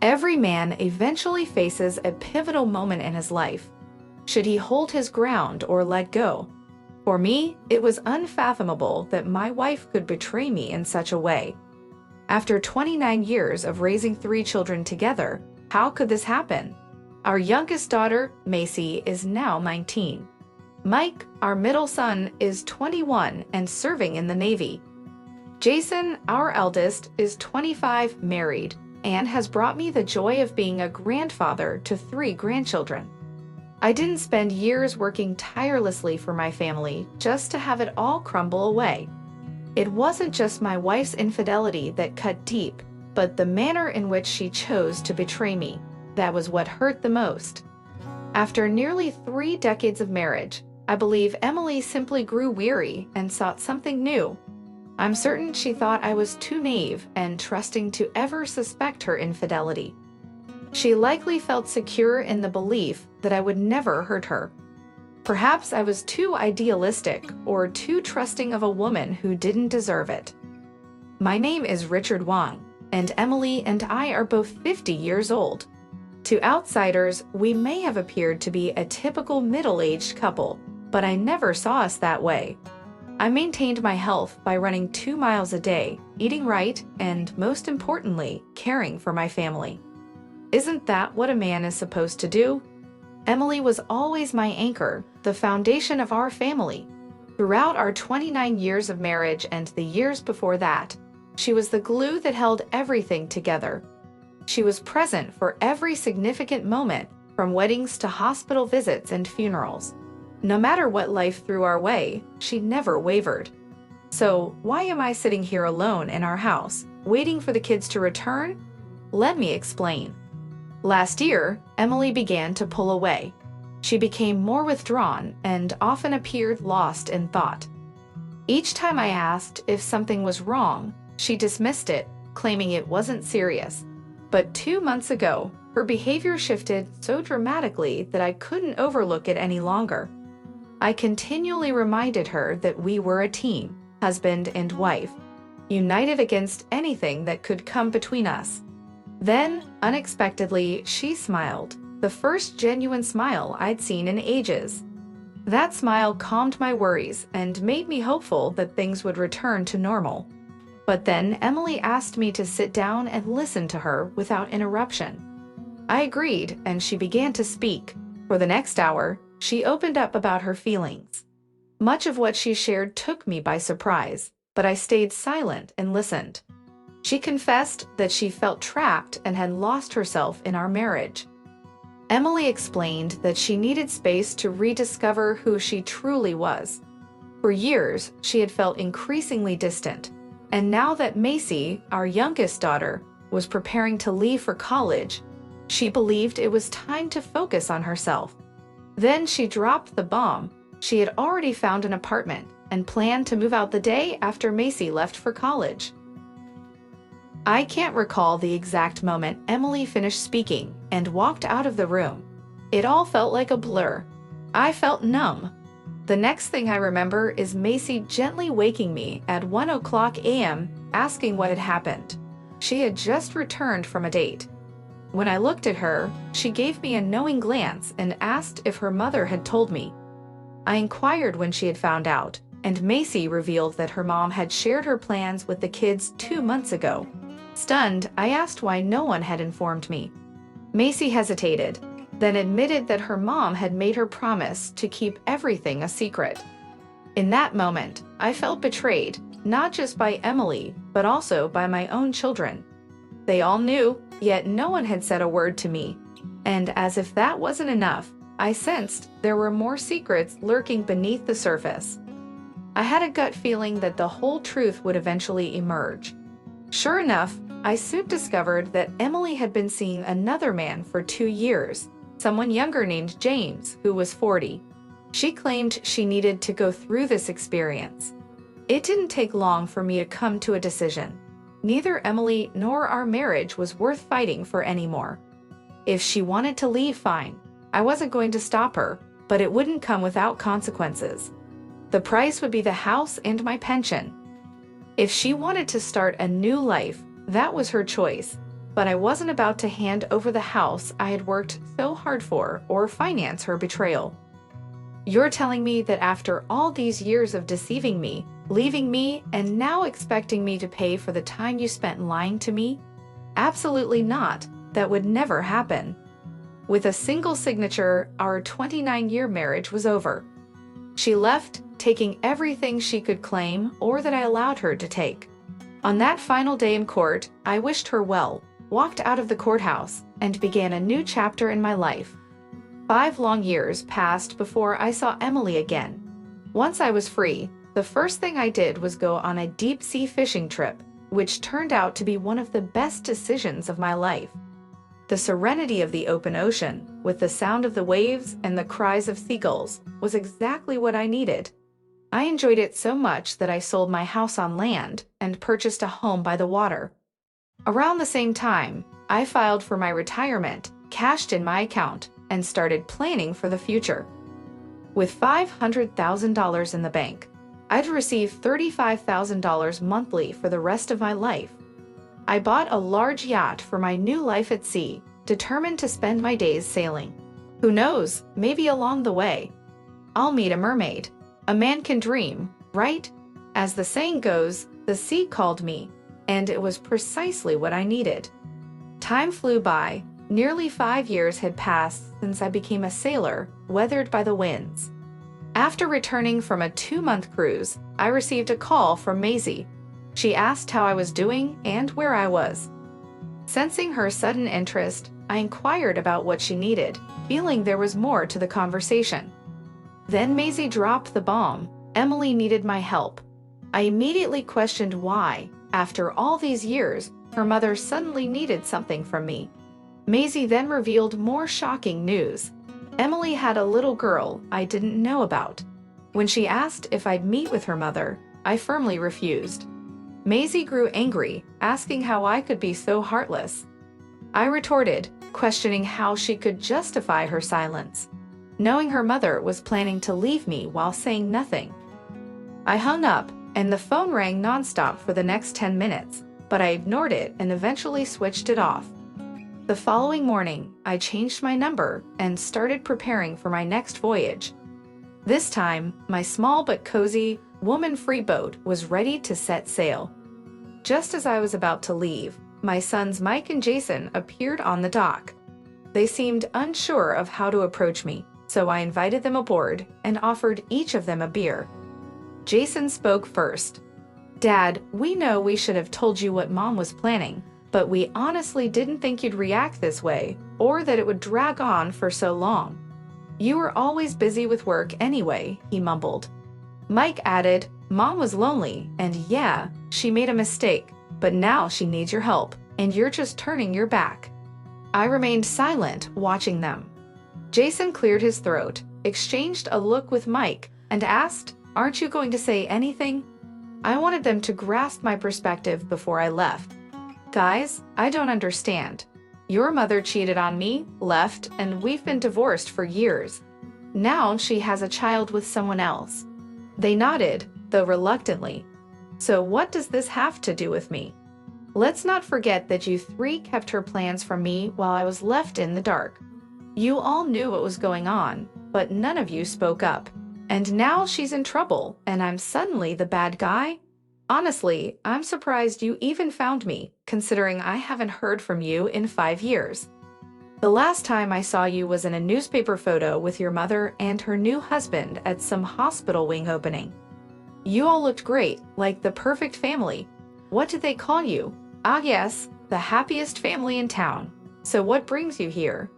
Every man eventually faces a pivotal moment in his life. Should he hold his ground or let go? For me, it was unfathomable that my wife could betray me in such a way. After 29 years of raising 3 children together, how could this happen? Our youngest daughter, Macy, is now 19. Mike, our middle son, is 21 and serving in the Navy. Jason, our eldest, is 25, married, and has brought me the joy of being a grandfather to 3 grandchildren. I didn't spend years working tirelessly for my family just to have it all crumble away. It wasn't just my wife's infidelity that cut deep, but the manner in which she chose to betray me. That was what hurt the most. After nearly 3 decades of marriage, I believe Emily simply grew weary and sought something new. I'm certain she thought I was too naive and trusting to ever suspect her infidelity. She likely felt secure in the belief that I would never hurt her. Perhaps I was too idealistic or too trusting of a woman who didn't deserve it. My name is Richard Wong, and Emily and I are both 50 years old. To outsiders, we may have appeared to be a typical middle-aged couple, but I never saw us that way. I maintained my health by running 2 miles a day, eating right, and most importantly, caring for my family. Isn't that what a man is supposed to do? Emily was always my anchor, the foundation of our family. Throughout our 29 years of marriage and the years before that, she was the glue that held everything together. She was present for every significant moment, from weddings to hospital visits and funerals. No matter what life threw our way, she never wavered. So, why am I sitting here alone in our house, waiting for the kids to return? Let me explain. Last year, Emily began to pull away. She became more withdrawn and often appeared lost in thought. Each time I asked if something was wrong, she dismissed it, claiming it wasn't serious. But 2 months ago, her behavior shifted so dramatically that I couldn't overlook it any longer. I continually reminded her that we were a team, husband and wife, united against anything that could come between us. Then, unexpectedly, she smiled, the first genuine smile I'd seen in ages. That smile calmed my worries and made me hopeful that things would return to normal. But then Emily asked me to sit down and listen to her without interruption. I agreed, and she began to speak. For the next hour, she opened up about her feelings. Much of what she shared took me by surprise, but I stayed silent and listened. She confessed that she felt trapped and had lost herself in our marriage. Emily explained that she needed space to rediscover who she truly was. For years, she had felt increasingly distant, and now that Macy, our youngest daughter, was preparing to leave for college, she believed it was time to focus on herself. Then she dropped the bomb. She had already found an apartment and planned to move out the day after Macy left for college. I can't recall the exact moment Emily finished speaking and walked out of the room. It all felt like a blur. I felt numb. The next thing I remember is Macy gently waking me at 1:00 a.m. asking what had happened. She had just returned from a date. When I looked at her, she gave me a knowing glance and asked if her mother had told me. I inquired when she had found out, and Macy revealed that her mom had shared her plans with the kids 2 months ago. Stunned, I asked why no one had informed me. Macy hesitated, then admitted that her mom had made her promise to keep everything a secret. In that moment, I felt betrayed, not just by Emily, but also by my own children. They all knew, yet no one had said a word to me. And as if that wasn't enough, I sensed there were more secrets lurking beneath the surface. I had a gut feeling that the whole truth would eventually emerge. Sure enough, I soon discovered that Emily had been seeing another man for 2 years, someone younger named James, who was 40. She claimed she needed to go through this experience. It didn't take long for me to come to a decision. Neither Emily nor our marriage was worth fighting for anymore. If she wanted to leave, fine. I wasn't going to stop her, but it wouldn't come without consequences. The price would be the house and my pension. If she wanted to start a new life, that was her choice. but I wasn't about to hand over the house I had worked so hard for or finance her betrayal. You're telling me that after all these years of deceiving me, leaving me, and now expecting me to pay for the time you spent lying to me? Absolutely not. That would never happen. With a single signature, our 29-year marriage was over. She left, taking everything she could claim or that I allowed her to take. On that final day in court, I wished her well, walked out of the courthouse, and began a new chapter in my life. 5 long years passed before I saw Emily again. Once I was free, the first thing I did was go on a deep-sea fishing trip, which turned out to be one of the best decisions of my life. The serenity of the open ocean, with the sound of the waves and the cries of seagulls, was exactly what I needed. I enjoyed it so much that I sold my house on land and purchased a home by the water. Around the same time, I filed for my retirement, cashed in my account, and started planning for the future. With $500,000 in the bank, I'd receive $35,000 monthly for the rest of my life. I bought a large yacht for my new life at sea, determined to spend my days sailing. Who knows, maybe along the way, I'll meet a mermaid. A man can dream, right? As the saying goes, the sea called me, and it was precisely what I needed. Time flew by. Nearly 5 years had passed since I became a sailor, weathered by the winds. After returning from a 2-month cruise, I received a call from Macy. She asked how I was doing and where I was. Sensing her sudden interest, I inquired about what she needed, feeling there was more to the conversation. Then Macy dropped the bomb. Emily needed my help. I immediately questioned why, after all these years, her mother suddenly needed something from me. Macy then revealed more shocking news. Emily had a little girl I didn't know about. When she asked if I'd meet with her mother, I firmly refused. Macy grew angry, asking how I could be so heartless. I retorted, questioning how she could justify her silence, knowing her mother was planning to leave me while saying nothing. I hung up, and the phone rang nonstop for the next 10 minutes, but I ignored it and eventually switched it off. The following morning, I changed my number and started preparing for my next voyage. This time, my small but cozy, woman-free boat was ready to set sail. Just as I was about to leave, my sons Mike and Jason appeared on the dock. They seemed unsure of how to approach me, so I invited them aboard and offered each of them a beer. Jason spoke first. "Dad, we know we should have told you what Mom was planning, but we honestly didn't think you'd react this way, or that it would drag on for so long. You were always busy with work anyway," he mumbled. Mike added, "Mom was lonely, and yeah, she made a mistake, but now she needs your help, and you're just turning your back." I remained silent, watching them. Jason cleared his throat, exchanged a look with Mike, and asked, "Aren't you going to say anything?" I wanted them to grasp my perspective before I left. "Guys, I don't understand. Your mother cheated on me, left, and we've been divorced for years. Now she has a child with someone else." They nodded, though reluctantly. "So what does this have to do with me? Let's not forget that you 3 kept her plans from me while I was left in the dark. You all knew what was going on, but none of you spoke up. And now she's in trouble, and I'm suddenly the bad guy? Honestly, I'm surprised you even found me, considering I haven't heard from you in 5 years. The last time I saw you was in a newspaper photo with your mother and her new husband at some hospital wing opening. You all looked great, like the perfect family. What did they call you? Ah yes, the happiest family in town. So what brings you here?"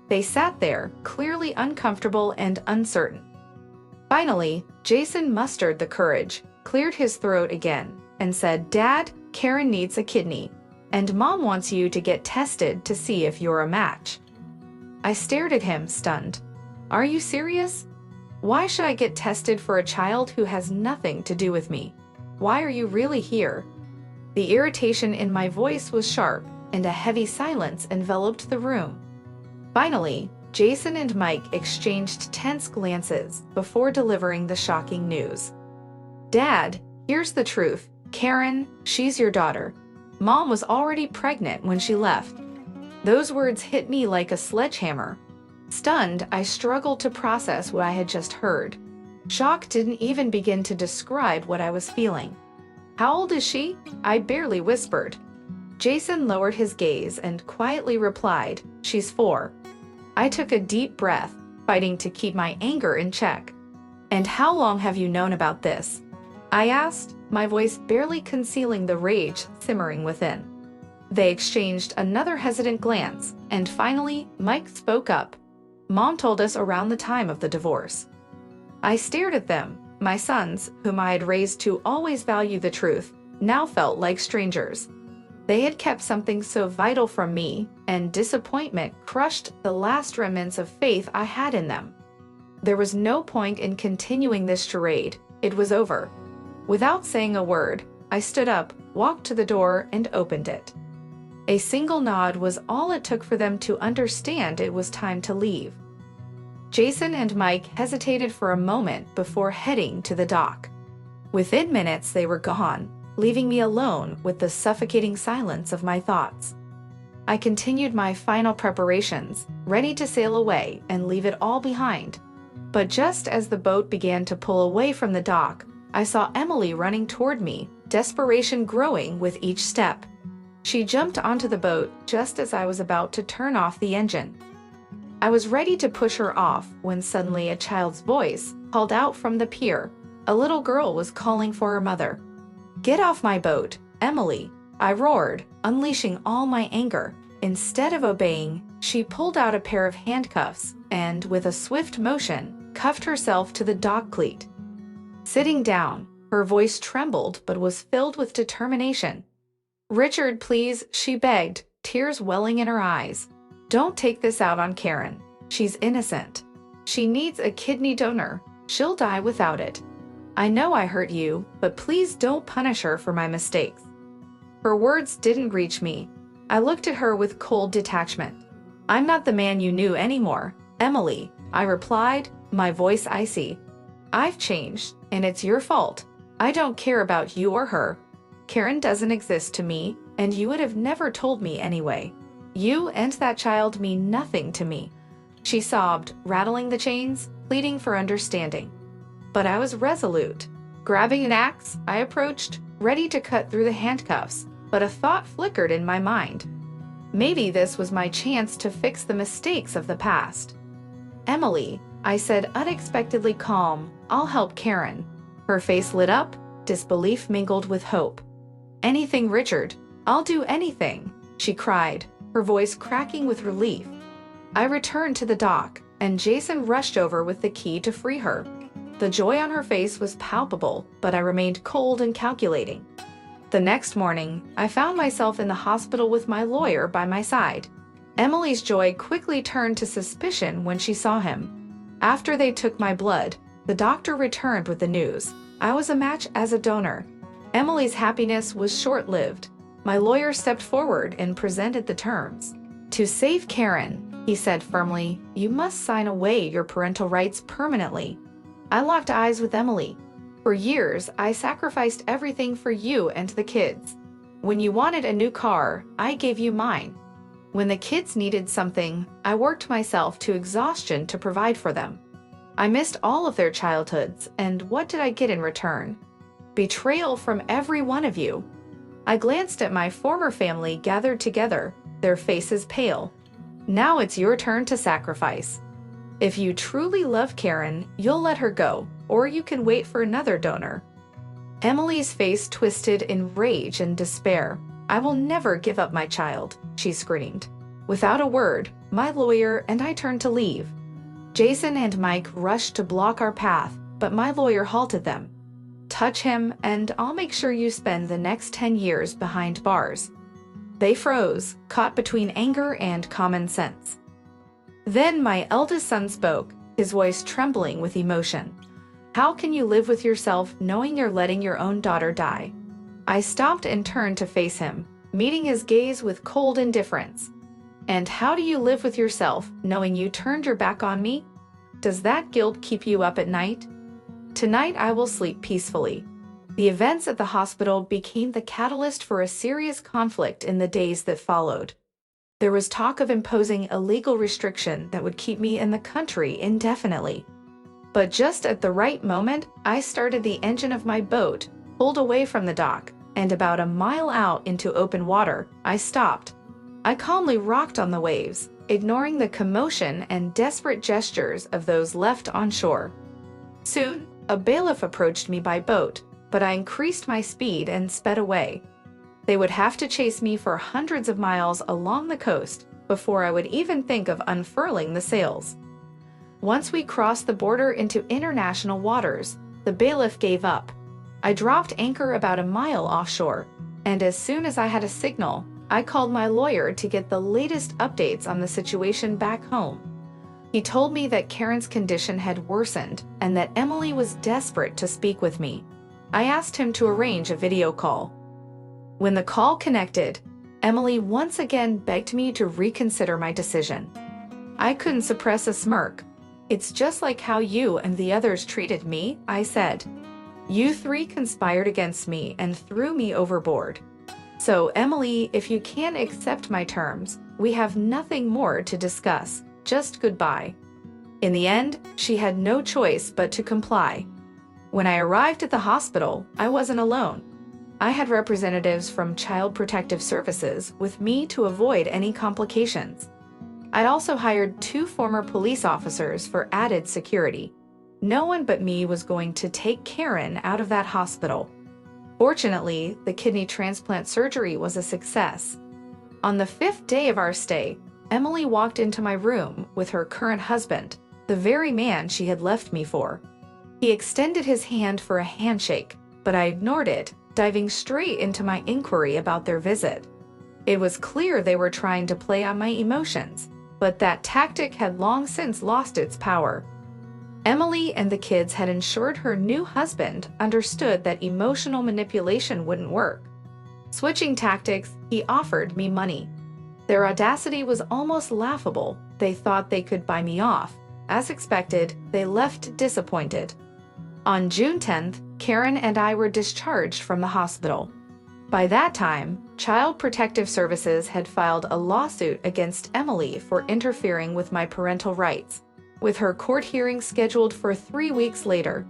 They sat there, clearly uncomfortable and uncertain. Finally, Jason mustered the courage, cleared his throat again, and said, "Dad, Karen needs a kidney, and Mom wants you to get tested to see if you're a match." I stared at him, stunned. "Are you serious? Why should I get tested for a child who has nothing to do with me? Why are you really here?" The irritation in my voice was sharp, and a heavy silence enveloped the room. Finally, Jason and Mike exchanged tense glances before delivering the shocking news. "Dad, here's the truth. Karen, she's your daughter. Mom was already pregnant when she left. Those words hit me like a sledgehammer. Stunned, I struggled to process what I had just heard. Shock didn't even begin to describe what I was feeling. How old is she? I barely whispered. Jason lowered his gaze and quietly replied, "She's 4." I took a deep breath, fighting to keep my anger in check. "And how long have you known about this?" I asked, my voice barely concealing the rage simmering within. They exchanged another hesitant glance, and finally, Mike spoke up. "Mom told us around the time of the divorce." I stared at them. My sons, whom I had raised to always value the truth, now felt like strangers. They had kept something so vital from me, and disappointment crushed the last remnants of faith I had in them. There was no point in continuing this charade. It was over. Without saying a word, I stood up, walked to the door, and opened it. A single nod was all it took for them to understand it was time to leave. Jason and Mike hesitated for a moment before heading to the dock. Within minutes, they were gone, leaving me alone with the suffocating silence of my thoughts. I continued my final preparations, ready to sail away and leave it all behind. But just as the boat began to pull away from the dock, I saw Emily running toward me, desperation growing with each step. She jumped onto the boat just as I was about to turn off the engine. I was ready to push her off when suddenly a child's voice called out from the pier. A little girl was calling for her mother. "Get off my boat, Emily!" I roared, unleashing all my anger. Instead of obeying, she pulled out a pair of handcuffs and, with a swift motion, cuffed herself to the dock cleat. Sitting down, her voice trembled but was filled with determination. "Richard, please," she begged, tears welling in her eyes. "Don't take this out on Karen. She's innocent. She needs a kidney donor. She'll die without it. I know I hurt you, but please don't punish her for my mistakes." Her words didn't reach me. I looked at her with cold detachment. "I'm not the man you knew anymore, Emily," I replied, my voice icy. "I've changed, and it's your fault. I don't care about you or her. Karen doesn't exist to me, and you would have never told me anyway. You and that child mean nothing to me." She sobbed, rattling the chains, pleading for understanding. But I was resolute. Grabbing an axe, I approached, ready to cut through the handcuffs, but a thought flickered in my mind. Maybe this was my chance to fix the mistakes of the past. "Emily," I said, unexpectedly calm, "I'll help Karen." Her face lit up, disbelief mingled with hope. "Anything, Richard. I'll do anything," she cried, her voice cracking with relief. I returned to the dock, and Jason rushed over with the key to free her. The joy on her face was palpable, but I remained cold and calculating. The next morning, I found myself in the hospital with my lawyer by my side. Emily's joy quickly turned to suspicion when she saw him. After they took my blood, the doctor returned with the news. I was a match as a donor. Emily's happiness was short-lived. My lawyer stepped forward and presented the terms. "To save Karen," he said firmly, "you must sign away your parental rights permanently." I locked eyes with Emily. "For years, I sacrificed everything for you and the kids. When you wanted a new car, I gave you mine. When the kids needed something, I worked myself to exhaustion to provide for them. I missed all of their childhoods, and what did I get in return? Betrayal from every one of you." I glanced at my former family gathered together, their faces pale. "Now it's your turn to sacrifice. If you truly love Karen, you'll let her go, or you can wait for another donor." Emily's face twisted in rage and despair. "I will never give up my child," she screamed. Without a word, my lawyer and I turned to leave. Jason and Mike rushed to block our path, but my lawyer halted them. "Touch him, and I'll make sure you spend the next 10 years behind bars." They froze, caught between anger and common sense. Then my eldest son spoke, his voice trembling with emotion. "How can you live with yourself knowing you're letting your own daughter die?" I stopped and turned to face him, meeting his gaze with cold indifference. "And how do you live with yourself knowing you turned your back on me? Does that guilt keep you up at night?" "Tonight I will sleep peacefully." The events at the hospital became the catalyst for a serious conflict in the days that followed. There was talk of imposing a legal restriction that would keep me in the country indefinitely. But just at the right moment, I started the engine of my boat, pulled away from the dock, and about a mile out into open water, I stopped. I calmly rocked on the waves, ignoring the commotion and desperate gestures of those left on shore. Soon, a bailiff approached me by boat, but I increased my speed and sped away. They would have to chase me for hundreds of miles along the coast before I would even think of unfurling the sails. Once we crossed the border into international waters, the bailiff gave up. I dropped anchor about a mile offshore, and as soon as I had a signal, I called my lawyer to get the latest updates on the situation back home. He told me that Karen's condition had worsened and that Emily was desperate to speak with me. I asked him to arrange a video call. When the call connected, Emily once again begged me to reconsider my decision. I couldn't suppress a smirk. "It's just like how you and the others treated me," I said. "You three conspired against me and threw me overboard. So, Emily, if you can't accept my terms, we have nothing more to discuss. Just goodbye." In the end, she had no choice but to comply. When I arrived at the hospital, I wasn't alone. I had representatives from Child Protective Services with me to avoid any complications. I'd also hired 2 former police officers for added security. No one but me was going to take Karen out of that hospital. Fortunately, the kidney transplant surgery was a success. On the 5th day of our stay, Emily walked into my room with her current husband, the very man she had left me for. He extended his hand for a handshake, but I ignored it, diving straight into my inquiry about their visit. It was clear they were trying to play on my emotions, but that tactic had long since lost its power. Emily and the kids had ensured her new husband understood that emotional manipulation wouldn't work. Switching tactics, he offered me money. Their audacity was almost laughable. They thought they could buy me off. As expected, they left disappointed. On June 10th, Karen and I were discharged from the hospital. By that time, Child Protective Services had filed a lawsuit against Emily for interfering with my parental rights, with her court hearing scheduled for 3 weeks later.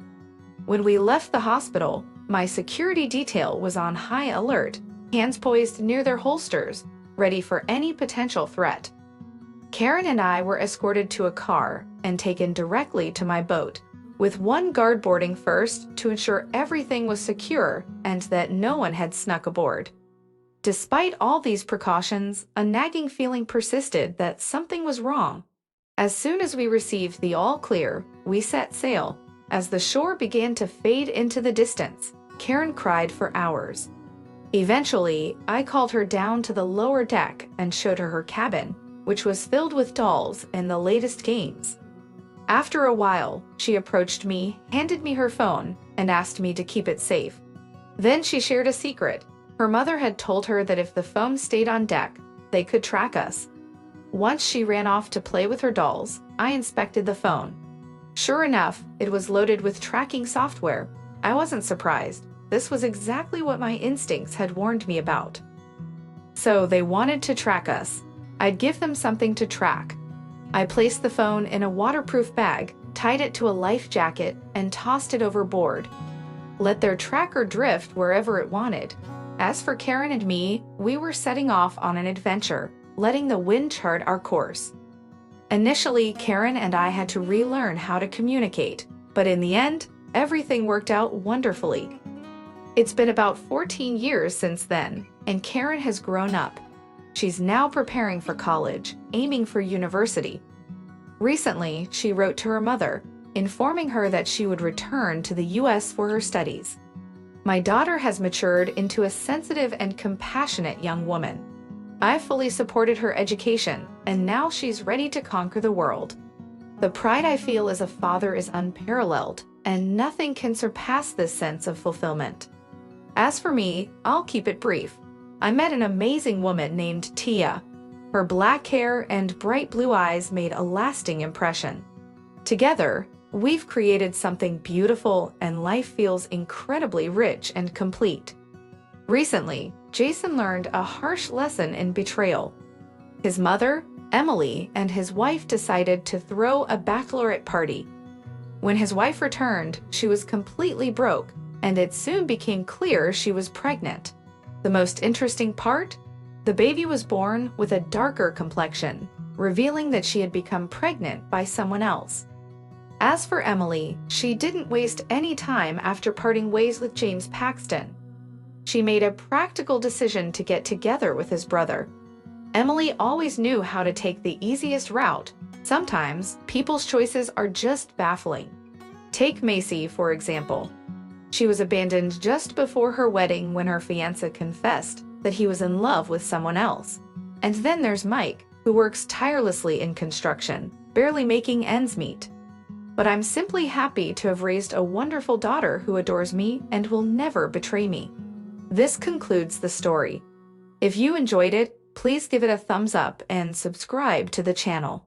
When we left the hospital, my security detail was on high alert, hands poised near their holsters, ready for any potential threat. Karen and I were escorted to a car and taken directly to my boat, with one guard boarding first to ensure everything was secure and that no one had snuck aboard. Despite all these precautions, a nagging feeling persisted that something was wrong. As soon as we received the all clear, we set sail. As the shore began to fade into the distance, Karen cried for hours. Eventually, I called her down to the lower deck and showed her her cabin, which was filled with dolls and the latest games. After a while, she approached me, handed me her phone, and asked me to keep it safe. Then she shared a secret. Her mother had told her that if the phone stayed on deck, they could track us. Once she ran off to play with her dolls, I inspected the phone. Sure enough, it was loaded with tracking software. I wasn't surprised. This was exactly what my instincts had warned me about. So they wanted to track us. I'd give them something to track. I placed the phone in a waterproof bag, tied it to a life jacket, and tossed it overboard. Let their tracker drift wherever it wanted. As for Karen and me, we were setting off on an adventure, letting the wind chart our course. Initially, Karen and I had to relearn how to communicate, but in the end, everything worked out wonderfully. It's been about 14 years since then, and Karen has grown up. She's now preparing for college, aiming for university. Recently, she wrote to her mother, informing her that she would return to the U.S. for her studies. My daughter has matured into a sensitive and compassionate young woman. I fully supported her education, and now she's ready to conquer the world. The pride I feel as a father is unparalleled, and nothing can surpass this sense of fulfillment. As for me, I'll keep it brief. I met an amazing woman named Tia. Her black hair and bright blue eyes made a lasting impression. Together, we've created something beautiful and life feels incredibly rich and complete. Recently, Jason learned a harsh lesson in betrayal. His mother, Emily, and his wife decided to throw a bachelorette party. When his wife returned, she was completely broke, and it soon became clear she was pregnant. The most interesting part? The baby was born with a darker complexion, revealing that she had become pregnant by someone else. As for Emily, she didn't waste any time after parting ways with James Paxton. She made a practical decision to get together with his brother. Emily always knew how to take the easiest route. Sometimes, people's choices are just baffling. Take Macy, for example. She was abandoned just before her wedding when her fiancé confessed that he was in love with someone else. And then there's Mike, who works tirelessly in construction, barely making ends meet. But I'm simply happy to have raised a wonderful daughter who adores me and will never betray me. This concludes the story. If you enjoyed it, please give it a thumbs up and subscribe to the channel.